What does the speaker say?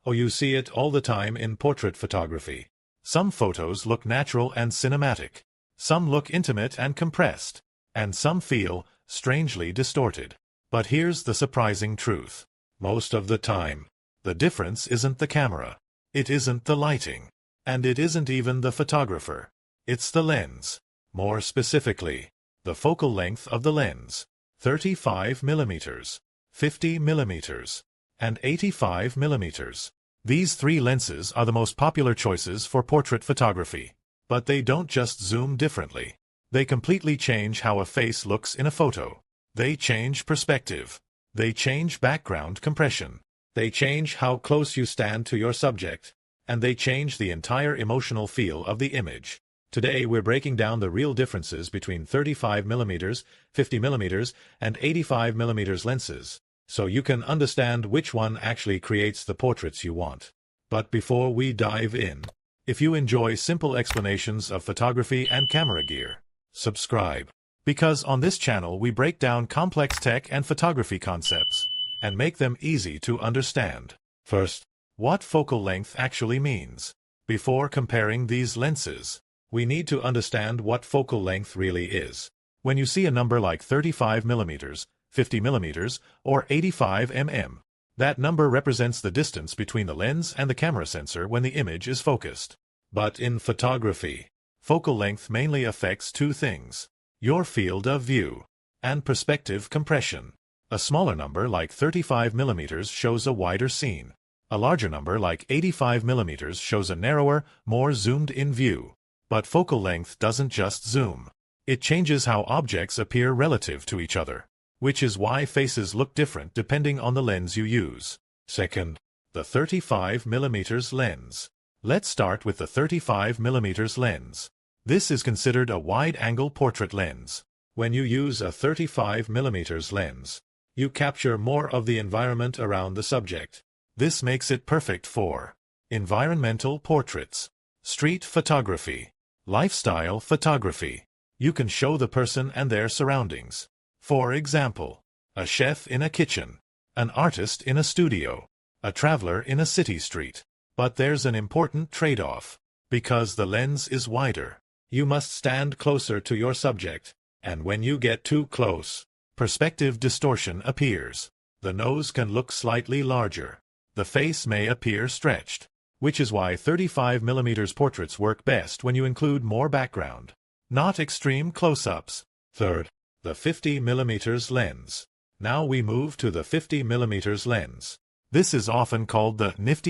Oh, you see it all the time in portrait photography. Some photos look natural and cinematic. Some look intimate and compressed. And some feel strangely distorted. But here's the surprising truth. Most of the time, the difference isn't the camera. It isn't the lighting. And it isn't even the photographer. It's the lens. More specifically, the focal length of the lens. 35 millimeters, 50 millimeters, and 85 millimeters. These three lenses are the most popular choices for portrait photography. But they don't just zoom differently. They completely change how a face looks in a photo. They change perspective. They change background compression. They change how close you stand to your subject. And they change the entire emotional feel of the image. Today we're breaking down the real differences between 35 millimeters, 50 millimeters, and 85 millimeters lenses, so you can understand which one actually creates the portraits you want. But before we dive in, if you enjoy simple explanations of photography and camera gear, subscribe. Because on this channel we break down complex tech and photography concepts, and make them easy to understand. First, what focal length actually means. Before comparing these lenses, we need to understand what focal length really is. When you see a number like 35 millimeters, 50 millimeters, or 85 mm, that number represents the distance between the lens and the camera sensor when the image is focused. But in photography, focal length mainly affects two things: your field of view and perspective compression. A smaller number like 35 millimeters shows a wider scene. A larger number like 85 millimeters shows a narrower, more zoomed-in view. But focal length doesn't just zoom. It changes how objects appear relative to each other, which is why faces look different depending on the lens you use. Second, the 35 millimeters lens. Let's start with the 35 millimeters lens. This is considered a wide-angle portrait lens. When you use a 35 millimeters lens, you capture more of the environment around the subject. This makes it perfect for environmental portraits, street photography, lifestyle photography. You can show the person and their surroundings. For example, a chef in a kitchen, an artist in a studio, a traveler in a city street. But there's an important trade-off. Because the lens is wider, you must stand closer to your subject, and when you get too close, perspective distortion appears. The nose can look slightly larger. The face may appear stretched, which is why 35 millimeters portraits work best when you include more background, not extreme close-ups. Third, the 50 millimeters lens. Now we move to the 50 millimeters lens. This is often called the nifty